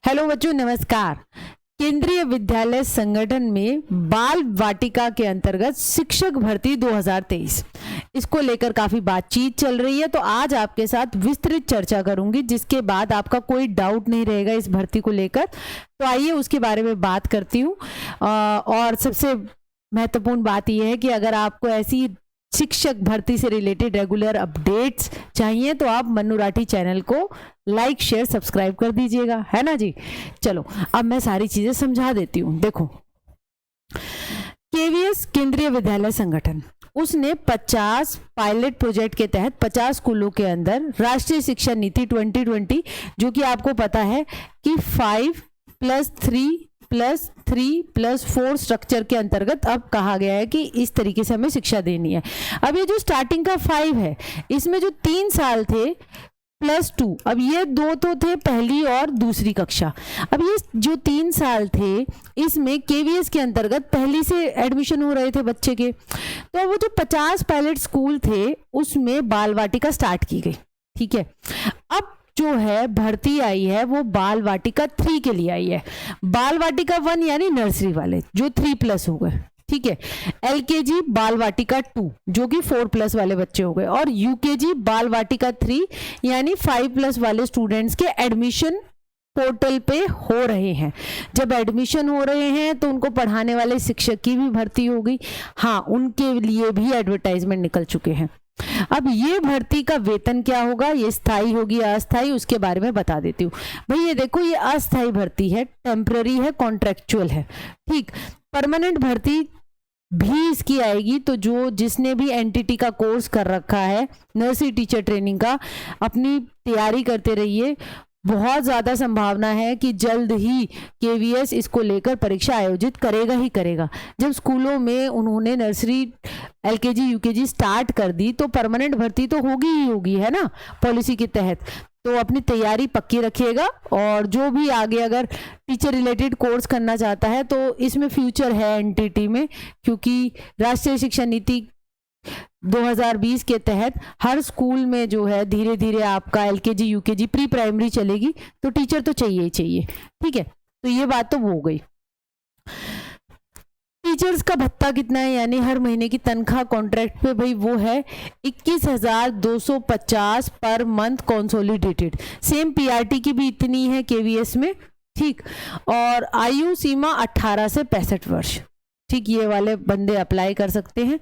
Hello बच्चों, नमस्कार। केंद्रीय विद्यालय संगठन में बाल वाटिका के अंतर्गत शिक्षक भर्ती 2023 इसको लेकर काफी बातचीत चल रही है। तो आज आपके साथ विस्तृत चर्चा करूंगी, जिसके बाद आपका कोई डाउट नहीं रहेगा इस भर्ती को लेकर। तो आइए उसके बारे में बात करती हूँ। और सबसे महत्वपूर्ण बात यह है कि अगर आपको ऐसी शिक्षक भर्ती से रिलेटेड रेगुलर अपडेट्स चाहिए तो आप मन्नू राठी चैनल को लाइक शेयर सब्सक्राइब कर दीजिएगा, है ना जी। चलो अब मैं सारी चीजें समझा देती हूँ। देखो, केवीएस केंद्रीय विद्यालय संगठन उसने 50 पायलट प्रोजेक्ट के तहत 50 स्कूलों के अंदर राष्ट्रीय शिक्षा नीति 2020, जो कि आपको पता है कि 5+3+3+4 स्ट्रक्चर के अंतर्गत अब कहा गया है कि इस तरीके से हमें शिक्षा देनी है। अब ये जो स्टार्टिंग का 5 है, इसमें जो 3 साल थे +2, अब ये 2 तो थे पहली और दूसरी कक्षा। अब ये जो 3 साल थे इसमें केवीएस के अंतर्गत पहली से एडमिशन हो रहे थे बच्चे के। तो वो जो 50 पायलट स्कूल थे उसमें बाल वाटिका स्टार्ट की गई। ठीक है, अब जो है भर्ती आई है वो बाल वाटिका 3 के लिए आई है। बाल वाटिका 1 यानी नर्सरी वाले जो 3+ हो गए, ठीक है। एलकेजी बाल वाटिका 2 जो कि 4+ वाले बच्चे हो गए, और यूकेजी बाल वाटिका 3 यानी 5+ वाले स्टूडेंट्स के एडमिशन पोर्टल पे हो रहे हैं। जब एडमिशन हो रहे हैं तो उनको पढ़ाने वाले शिक्षक की भी भर्ती होगी। हाँ, उनके लिए भी एडवर्टाइजमेंट निकल चुके हैं। अब ये भर्ती का वेतन क्या होगा, ये स्थायी होगी अस्थायी, उसके बारे में बता देती हूँ। भाई ये देखो, ये अस्थायी भर्ती है, टेम्पररी है, कॉन्ट्रेक्चुअल है। ठीक, परमानेंट भर्ती भी इसकी आएगी। तो जो जिसने भी एनटीटी का कोर्स कर रखा है, नर्सरी टीचर ट्रेनिंग का, अपनी तैयारी करते रहिए। बहुत ज़्यादा संभावना है कि जल्द ही केवीएस इसको लेकर परीक्षा आयोजित करेगा ही करेगा। जब स्कूलों में उन्होंने नर्सरी एलकेजी यूकेजी स्टार्ट कर दी तो परमानेंट भर्ती तो होगी ही होगी, है ना, पॉलिसी के तहत। तो अपनी तैयारी पक्की रखिएगा। और जो भी आगे अगर टीचर रिलेटेड कोर्स करना चाहता है तो इसमें फ्यूचर है एनटीटी में, क्योंकि राष्ट्रीय शिक्षा नीति 2020 के तहत हर स्कूल में जो है धीरे धीरे आपका एलकेजी यूकेजी प्री प्राइमरी चलेगी, तो टीचर तो चाहिए ही चाहिए। ठीक है, तो ये बात तो हो गई। टीचर्स का भत्ता कितना है, यानी हर महीने की तनख्वाह कॉन्ट्रैक्ट पे, भाई वो है 21,250 per month consolidated. Same PRT की भी इतनी है केवीएस में। ठीक, और आयु सीमा 18 से 65 वर्ष। ठीक, ये वाले बंदे अप्लाई कर सकते हैं।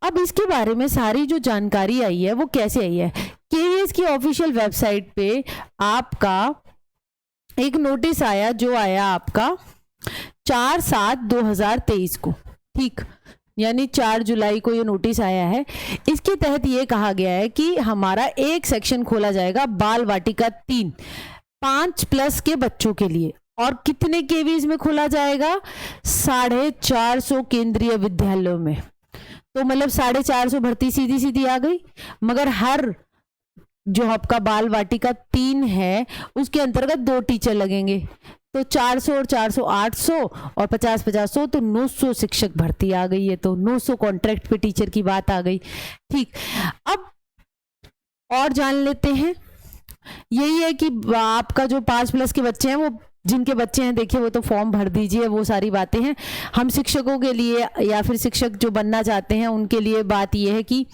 अब इसके बारे में सारी जो जानकारी आई है वो कैसे आई है, केवीएस की ऑफिशियल वेबसाइट पे आपका एक नोटिस आया, जो आया आपका 4/7/2023 को। ठीक, यानी 4 जुलाई को ये नोटिस आया है। इसके तहत ये कहा गया है कि हमारा एक सेक्शन खोला जाएगा बाल वाटिका 3 5+ के बच्चों के लिए। और कितने केवीज में खोला जाएगा, 450 केंद्रीय विद्यालयों में। तो मतलब 450 भर्ती सीधी सीधी आ गई। मगर हर जो आपका बाल वाटिका 3 है उसके अंतर्गत 2 टीचर लगेंगे। तो 400 और 400 800 और 50 तो 900 शिक्षक भर्ती आ गई है। तो 900 कॉन्ट्रैक्ट पे टीचर की बात आ गई। ठीक, अब और जान लेते हैं। यही है कि आपका जो 5+ के बच्चे हैं, वो जिनके बच्चे हैं देखिए वो तो फॉर्म भर दीजिए, वो सारी बातें हैं। हम शिक्षकों के लिए या फिर शिक्षक जो बनना चाहते हैं उनके लिए बात यह है कि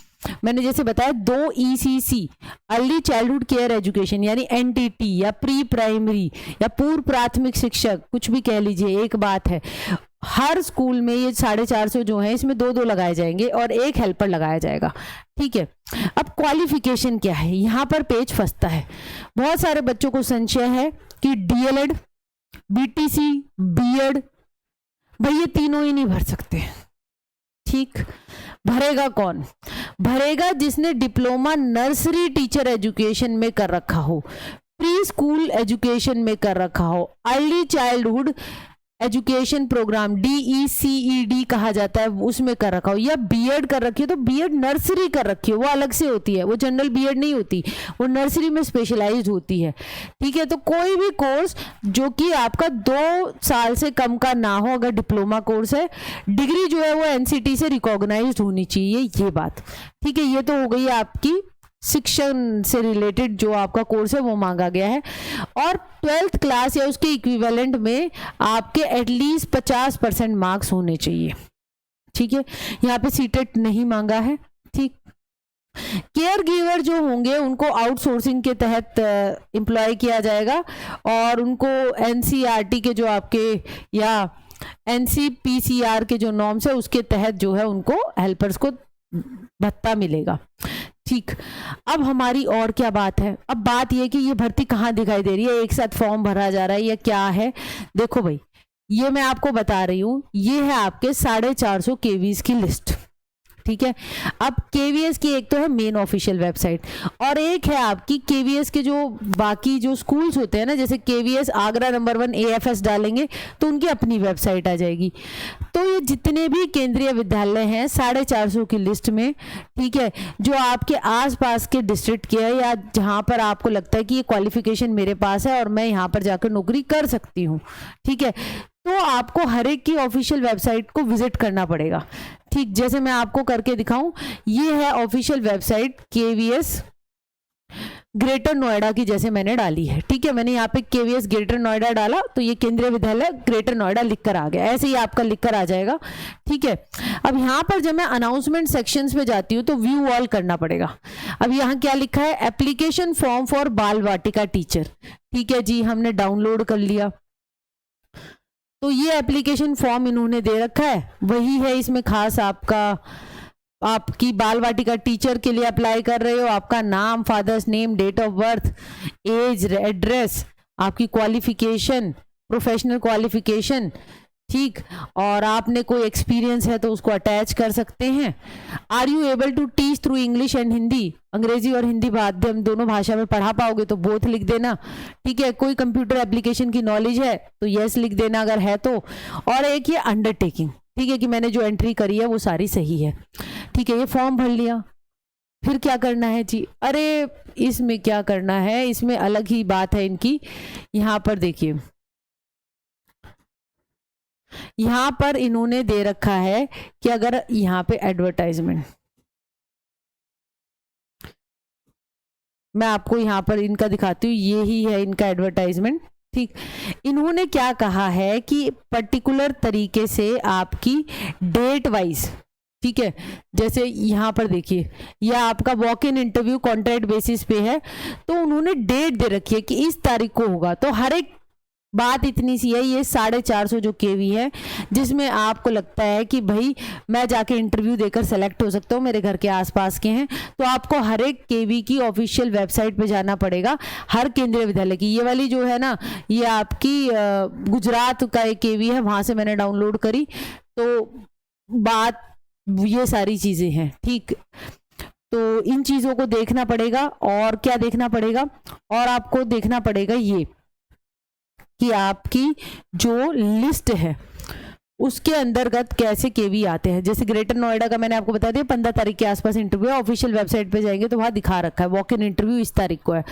मैंने जैसे बताया 2 ECC early childhood care education यानी एनटीटी या प्री प्राइमरी या पूर्व प्राथमिक शिक्षक, कुछ भी कह लीजिए, एक बात है। हर स्कूल में ये 450 जो है इसमें 2-2 लगाए जाएंगे और एक हेल्पर लगाया जाएगा। ठीक है, अब क्वालिफिकेशन क्या है, यहाँ पर पेज फंसता है। बहुत सारे बच्चों को संशय है कि डीएलएड, बीटीसी, बीएड, भाई ये तीनों ही नहीं भर सकते। ठीक, भरेगा कौन, भरेगा जिसने डिप्लोमा नर्सरी टीचर एजुकेशन में कर रखा हो, प्री स्कूल एजुकेशन में कर रखा हो, early childhood education programme DECED कहा जाता है, उसमें कर रखा हो, या बीएड कर रखी है। तो बीएड नर्सरी कर रखी है, वो अलग से होती है, वो जनरल बीएड नहीं होती, वो नर्सरी में स्पेशलाइज्ड होती है। ठीक है, तो कोई भी कोर्स जो कि आपका 2 साल से कम का ना हो, अगर डिप्लोमा कोर्स है, डिग्री जो है वो एनसीटी से रिकॉग्नाइज्ड होनी चाहिए, ये बात। ठीक है, ये तो हो गई आपकी शिक्षण से रिलेटेड जो आपका कोर्स है वो मांगा गया है, और 12th क्लास या उसके इक्विवेलेंट में आपके एटलीस्ट 50% मार्क्स होने चाहिए। ठीक है, यहाँ पे सीटेट नहीं मांगा है। ठीक, केयर गिवर जो होंगे उनको आउटसोर्सिंग के तहत एम्प्लॉय किया जाएगा, और उनको एनसीईआरटी के जो आपके या एनसीपीसीआर के जो नॉर्म्स है उसके तहत जो है उनको हेल्पर्स को भत्ता मिलेगा। ठीक, अब हमारी और क्या बात है, अब बात यह कि ये भर्ती कहाँ दिखाई दे रही है, एक साथ फॉर्म भरा जा रहा है या क्या है। देखो भाई, ये मैं आपको बता रही हूँ, ये है आपके 450 केवीज की लिस्ट। ठीक है, अब केवीएस की एक तो है मेन ऑफिशियल वेबसाइट, और एक है आपकी केवीएस के जो बाकी जो स्कूल्स होते हैं ना, जैसे केवीएस आगरा नंबर 1 एएफएस डालेंगे तो उनकी अपनी वेबसाइट आ जाएगी। तो ये जितने भी केंद्रीय विद्यालय हैं 450 की लिस्ट में, ठीक है, जो आपके आसपास के डिस्ट्रिक्ट के है या जहां पर आपको लगता है कि ये क्वालिफिकेशन मेरे पास है और मैं यहाँ पर जाकर नौकरी कर सकती हूँ, ठीक है, तो आपको हर एक की ऑफिशियल वेबसाइट को विजिट करना पड़ेगा। ठीक, जैसे मैं आपको करके दिखाऊं, ये है official website KVS greater Noida की, जैसे मैंने डाली है। ठीक है, मैंने यहाँ पे केवीएस ग्रेटर नोएडा डाला तो ये केंद्रीय विद्यालय ग्रेटर नोएडा लिखकर आ गया, ऐसे ही आपका लिखकर आ जाएगा। ठीक है, अब यहाँ पर जब मैं अनाउंसमेंट सेक्शंस पे जाती हूँ तो व्यू ऑल करना पड़ेगा। अब यहाँ क्या लिखा है, एप्लीकेशन फॉर्म फॉर बाल वाटिका टीचर। ठीक है जी, हमने डाउनलोड कर लिया, तो ये एप्लीकेशन फॉर्म इन्होंने दे रखा है, वही है इसमें खास आपकी बाल वाटिका टीचर के लिए अप्लाई कर रहे हो, आपका नाम, father's name, date of birth, age, address, आपकी क्वालिफिकेशन, प्रोफेशनल क्वालिफिकेशन, ठीक, और आपने कोई एक्सपीरियंस है तो उसको अटैच कर सकते हैं। Are you able to teach through English and Hindi, अंग्रेजी और हिंदी माध्यम दोनों भाषा में पढ़ा पाओगे तो बोथ लिख देना। ठीक है, कोई कंप्यूटर एप्लीकेशन की नॉलेज है तो यस लिख देना अगर है तो, और एक ये अंडरटेकिंग, ठीक है, कि मैंने जो एंट्री करी है वो सारी सही है। ठीक है, ये फॉर्म भर लिया, फिर क्या करना है जी, अरे इसमें क्या करना है, इसमें अलग ही बात है इनकी। यहाँ पर देखिए, यहां पर इन्होंने दे रखा है कि अगर यहां पे एडवर्टाइजमेंट, मैं आपको यहां पर इनका दिखाती हूँ, ये ही है इनका एडवर्टाइजमेंट। ठीक, इन्होंने क्या कहा है कि पर्टिकुलर तरीके से आपकी डेट वाइज, ठीक है, जैसे यहां पर देखिए, यह आपका walk in interview contract basis पे है, तो उन्होंने डेट दे रखी है कि इस तारीख को होगा। तो हर एक बात इतनी सी है, ये 450 जो केवी है, जिसमें आपको लगता है कि भाई मैं जाके इंटरव्यू देकर सेलेक्ट हो सकता हूँ, मेरे घर के आसपास के हैं, तो आपको हर एक केवी की ऑफिशियल वेबसाइट पे जाना पड़ेगा, हर केंद्रीय विद्यालय की। ये वाली जो है ना, ये आपकी गुजरात का एक केवी है, वहां से मैंने डाउनलोड करी, तो बात ये सारी चीजें हैं। ठीक, तो इन चीजों को देखना पड़ेगा, और क्या देखना पड़ेगा, और आपको देखना पड़ेगा ये कि आपकी जो लिस्ट है उसके अंतर्गत कैसे केवी आते हैं। जैसे ग्रेटर नोएडा का मैंने आपको बता दिया 15 तारीख के आसपास इंटरव्यू है, ऑफिशियल वेबसाइट पे जाएंगे तो वहां दिखा रखा है वॉक इन इंटरव्यू इस तारीख को है।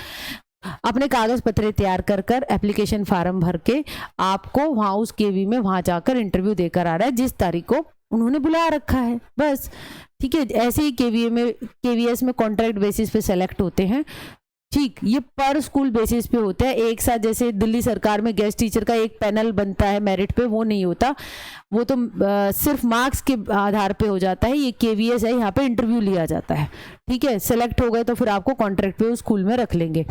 अपने कागज पत्र तैयार कर एप्लीकेशन फार्म भर के आपको वहां उस केवी में वहां जाकर इंटरव्यू देकर आ रहा है जिस तारीख को उन्होंने बुला रखा है, बस। ठीक है, ऐसे ही केवीएस में कॉन्ट्रैक्ट बेसिस पे सेलेक्ट होते हैं। ठीक, ये पर स्कूल बेसिस पे होता है, एक साथ जैसे दिल्ली सरकार में गेस्ट टीचर का एक पैनल बनता है मेरिट पे, वो नहीं होता, वो तो सिर्फ मार्क्स के आधार पे हो जाता है। ये केवीएस है, यहाँ पे इंटरव्यू लिया जाता है। ठीक है, सेलेक्ट हो गए तो फिर आपको कॉन्ट्रैक्ट पे उस स्कूल में रख लेंगे।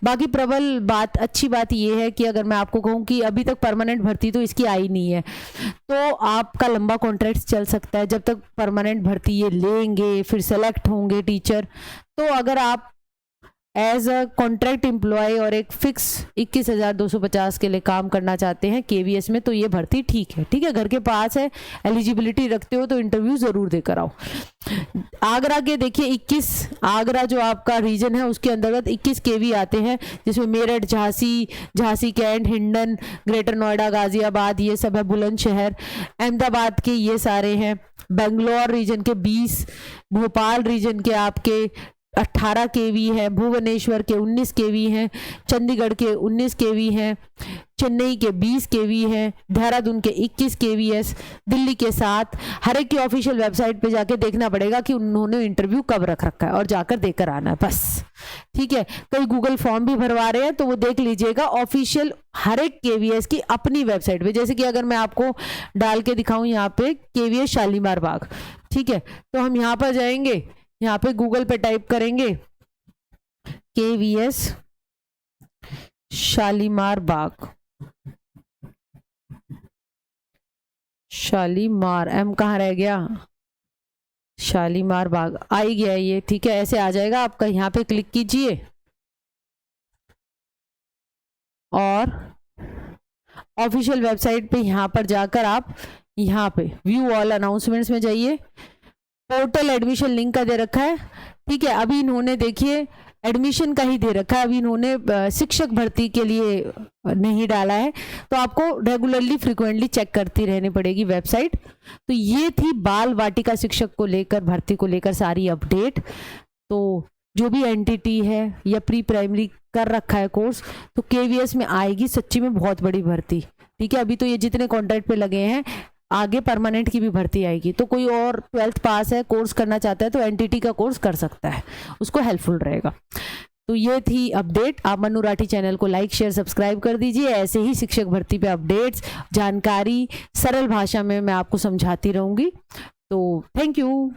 बाकी प्रबल बात, अच्छी बात ये है कि अगर मैं आपको कहूँ कि अभी तक परमानेंट भर्ती तो इसकी आई नहीं है, तो आपका लंबा कॉन्ट्रैक्ट चल सकता है जब तक परमानेंट भर्ती ये लेंगे, फिर सेलेक्ट होंगे टीचर। तो अगर आप एज अ कॉन्ट्रैक्ट एम्प्लॉय और एक फिक्स 21,250 के लिए काम करना चाहते हैं केवीएस में, तो ये भर्ती ठीक है। ठीक है, घर के पास है, एलिजिबिलिटी रखते हो तो इंटरव्यू जरूर देकर आओ। आगरा के देखिए 21, आगरा जो आपका रीजन है उसके अंतर्गत 21 केवी आते हैं, जिसमें मेरठ, झांसी कैंट, हिंडन, ग्रेटर नोएडा, गाजियाबाद, ये सब है, बुलंदशहर, अहमदाबाद के ये सारे हैं, बेंगलोर रीजन के 20, भोपाल रीजन के आपके 18 केवी है, भुवनेश्वर के 19 केवी हैं, चंडीगढ़ के 19 केवी हैं, चेन्नई के 20 केवी है, देहरादून के 21 केवीएस, दिल्ली के 7। हर एक की ऑफिशियल वेबसाइट पे जाके देखना पड़ेगा कि उन्होंने इंटरव्यू कब रख रखा है और जाकर देकर आना है बस, ठीक है। कई गूगल फॉर्म भी भरवा रहे हैं तो वो देख लीजिएगा ऑफिशियल हर एक केवीएस की अपनी वेबसाइट पे। जैसे कि अगर मैं आपको डाल के दिखाऊं यहाँ पे केवीएस शालीमार बाग, ठीक है, तो हम यहाँ पर जाएंगे, यहाँ पे गूगल पे टाइप करेंगे केवीएस शालीमार बाग, शालीमार, एम कहाँ रह गया, शालीमार बाग आ ही गया ये, ठीक है। ऐसे आ जाएगा आपका, यहाँ पे क्लिक कीजिए और ऑफिशियल वेबसाइट पे यहाँ पर जाकर आप यहाँ पे व्यू ऑल अनाउंसमेंट्स में जाइए। पोर्टल एडमिशन लिंक का दे रखा है, ठीक है। अभी इन्होंने देखिए एडमिशन का ही दे रखा है, अभी इन्होंने शिक्षक भर्ती के लिए नहीं डाला है, तो आपको रेगुलरली फ्रिक्वेंटली चेक करती रहनी पड़ेगी वेबसाइट। तो ये थी बाल वाटिका शिक्षक को लेकर, भर्ती को लेकर सारी अपडेट। तो जो भी एनटीटी है या प्री प्राइमरी कर रखा है कोर्स, तो केवीएस में आएगी सच्ची में बहुत बड़ी भर्ती, ठीक है। अभी तो ये जितने कॉन्ट्रैक्ट पे लगे हैं, आगे परमानेंट की भी भर्ती आएगी। तो कोई और 12th पास है, कोर्स करना चाहता है, तो एनटीटी का कोर्स कर सकता है, उसको हेल्पफुल रहेगा। तो ये थी अपडेट। आप मनु राठी चैनल को लाइक शेयर सब्सक्राइब कर दीजिए। ऐसे ही शिक्षक भर्ती पे अपडेट्स, जानकारी सरल भाषा में मैं आपको समझाती रहूंगी। तो थैंक यू।